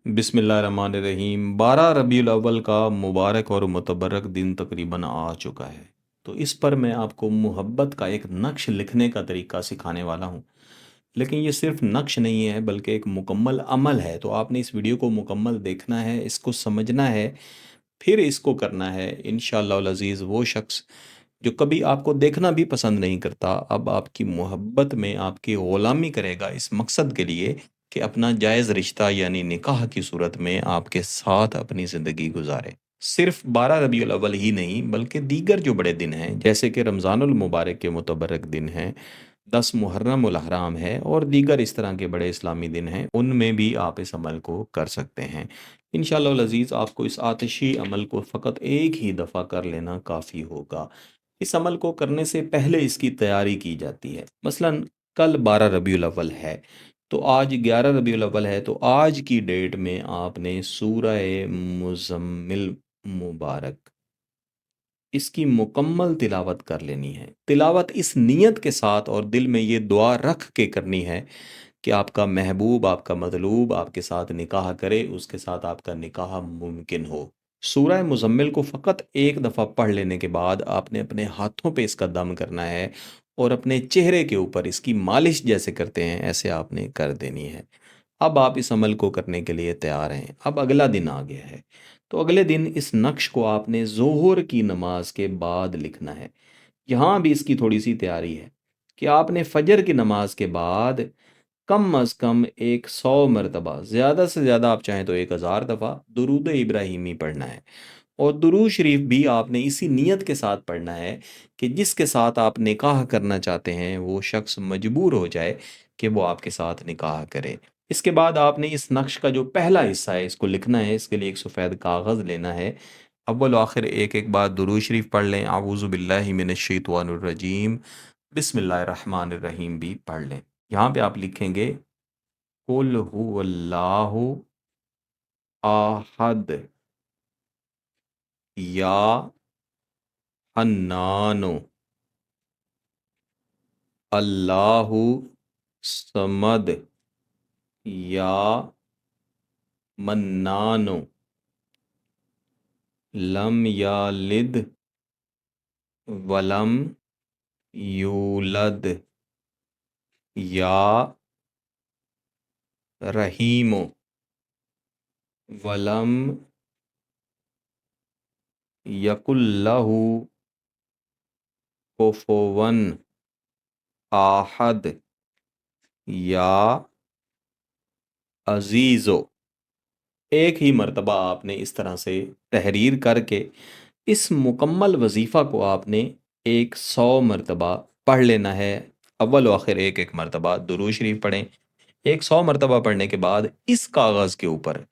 बिस्मिल्लाहिर्रहमानिर्रहीम 12 रबीउल अव्वल का मुबारक और मुतबरक दिन तकरीबन आ चुका है। तो इस पर मैं आपको मोहब्बत का एक नक्श लिखने का तरीका सिखाने वाला हूँ। लेकिन ये सिर्फ नक्श नहीं है बल्कि एक मुकम्मल अमल है। तो आपने इस वीडियो को मुकम्मल देखना है, इसको समझना है, फिर इसको करना है। इंशाअल्लाह अज़ीज़ वो शख्स जो कभी आपको देखना भी पसंद नहीं करता, अब आपकी मोहब्बत में आपकी ग़ुलामी करेगा इस मकसद के लिए कि अपना जायज़ रिश्ता यानी निकाह की सूरत में आपके साथ अपनी ज़िंदगी गुजारे। सिर्फ 12 रबीउल अव्वल ही नहीं बल्कि दीगर जो बड़े दिन हैं जैसे कि रमज़ानुल मुबारक के मुतबरक दिन हैं, 10 मुहर्रम उल हराम है और दीगर इस तरह के बड़े इस्लामी दिन हैं, उनमें भी आप इस अमल को कर सकते हैं। इंशाअल्लाह अज़ीज़ आपको इस आतिशी अमल को फ़कत एक ही दफ़ा कर लेना काफ़ी होगा। इस अमल को करने से पहले इसकी तैयारी की जाती है। मसलन कल 12 रबीउल अव्वल है, तो आज 11 रबीउल अव्वल है, तो आज की डेट में आपने सूरह मुज़म्मिल मुबारक इसकी मुकम्मल तिलावत कर लेनी है। तिलावत इस नियत के साथ और दिल में ये दुआ रख के करनी है कि आपका महबूब, आपका मतलूब आपके साथ निकाह करे, उसके साथ आपका निकाह मुमकिन हो। सूरह मुज़म्मिल को फ़कत एक दफ़ा पढ़ लेने के बाद आपने अपने हाथों पे इसका दम करना है और अपने चेहरे के ऊपर इसकी मालिश जैसे करते हैं, ऐसे आपने कर देनी है। अब आप इस अमल को करने के लिए तैयार हैं। अब अगला दिन आ गया है। तो अगले दिन इस नक्श को आपने ज़ोहर की नमाज के बाद लिखना है। यहाँ भी इसकी थोड़ी-सी तैयारी है कि आपने फ़जर की नमाज के बाद कम अज़ कम एक 100 मरतबा, ज़्यादा से ज़्यादा आप चाहें तो 1000 दफ़ा दुरूद इब्राहीमी पढ़ना है। और दुरूद शरीफ भी आपने इसी नियत के साथ पढ़ना है कि जिसके साथ आप निकाह करना चाहते हैं वो शख्स मजबूर हो जाए कि वो आपके साथ निकाह करे। इसके बाद आपने इस नक्श का जो पहला हिस्सा है इसको लिखना है। इसके लिए एक सफ़ेद कागज़ लेना है। अव्वल व आखिर एक-एक बार दुरूद शरीफ पढ़ लें। आऊज़ु बिल्लाहि मिनश शैतानिर रजीम, बिस्मिल्लाहिर्रहमानिर्रहीम भी पढ़ लें। यहाँ पे आप लिखेंगे कुल हुवल्लाहु आहद या हन्नानो अल्लाहु समद या मन्नानो लम यालिद वलम यूलद या रहीमो वलम यकुल्लहु कुफुवन आहद या अजीज़ो। एक ही मर्तबा आपने इस तरह से तहरीर करके इस मुकम्मल वजीफ़ा को आपने एक 100 मरतबा पढ़ लेना है। अव्वल व आखिर एक-एक मरतबा दुरूद शरीफ पढ़ें। एक 100 मरतबा पढ़ने के बाद इस कागज़ के ऊपर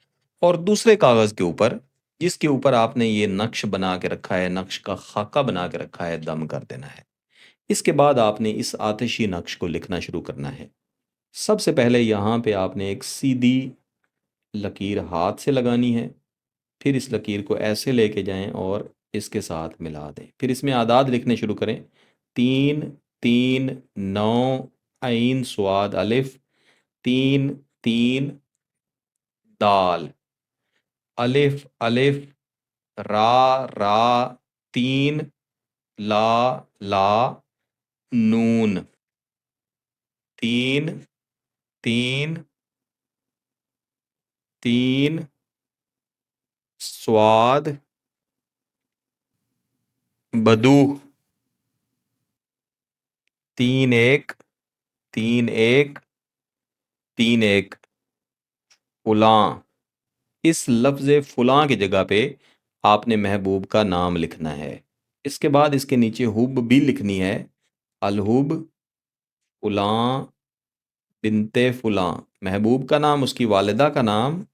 और दूसरे कागज़ के ऊपर जिसके ऊपर आपने ये नक्श बना के रखा है, नक्श का खाका बना के रखा है, दम कर देना है। इसके बाद आपने इस आतिशी नक्श को लिखना शुरू करना है। सबसे पहले यहाँ पे आपने एक सीधी लकीर हाथ से लगानी है। फिर इस लकीर को ऐसे लेके जाएं और इसके साथ मिला दें। फिर इसमें आदाद लिखने शुरू करें। 3 3 9 ऐन स्वाद अलिफ 3 3 दाल अलिफ अलिफ रा रा 3 ला ला नून 3 3 3 स्वाद बदू 3 1 3 1 3 1 फुलां। इस लफ्ज़ फुलां की जगह पे आपने महबूब का नाम लिखना है। इसके बाद इसके नीचे हुब भी लिखनी है। अलहुब फुलां बिनते फुलां, महबूब का नाम, उसकी वालिदा का नाम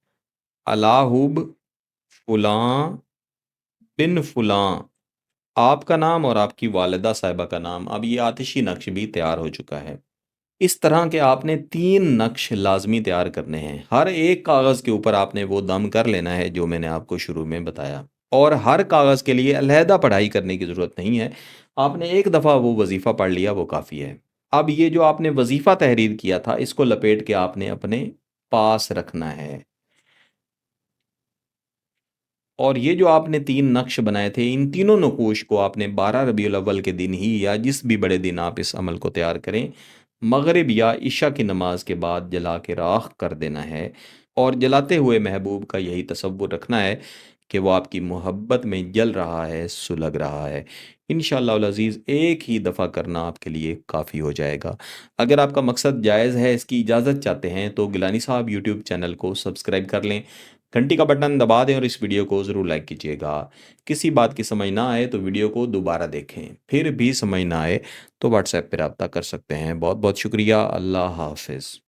अलाहुब फुलां बिन फुलां, आपका नाम और आपकी वालिदा साहिबा का नाम। अब ये आतिशी नक्श भी तैयार हो चुका है। इस तरह के आपने 3 नक्श लाजमी तैयार करने हैं। हर एक कागज़ के ऊपर आपने वो दम कर लेना है जो मैंने आपको शुरू में बताया। और हर कागज़ के लिए अलहदा पढ़ाई करने की ज़रूरत नहीं है। आपने एक दफ़ा वो वजीफ़ा पढ़ लिया वो काफ़ी है। अब ये जो आपने वजीफ़ा तहरीर किया था इसको लपेट के आपने अपने पास रखना है। اور یہ جو آپ نے 3 نقش بنائے تھے، ان تینوں نقوش کو آپ نے 12 ربیع الاول کے دن ہی یا جس بھی بڑے دن آپ اس عمل کو تیار کریں، مغرب یا عشاء کی نماز کے بعد جلا کے راخ کر دینا ہے، اور جلاتے ہوئے محبوب کا یہی تصور رکھنا ہے کہ وہ آپ کی محبت میں جل رہا ہے، سلگ رہا ہے۔ انشاءاللہ العزیز ایک ہی دفعہ کرنا آپ کے لیے کافی ہو جائے گا۔ اگر آپ کا مقصد جائز ہے، اس کی اجازت چاہتے ہیں، تو گیلانی صاحب یوٹیوب چینل کو سبسکرائب کر لیں، گھنٹی کا بٹن دبا دیں اور اس ویڈیو کو ضرور لائک کیجیے گا۔ کسی بات کی سمجھ نہ آئے تو ویڈیو کو دوبارہ دیکھیں، پھر بھی سمجھ نہ آئے تو واٹس ایپ پہ رابطہ کر سکتے ہیں۔ بہت بہت شکریہ، اللہ حافظ۔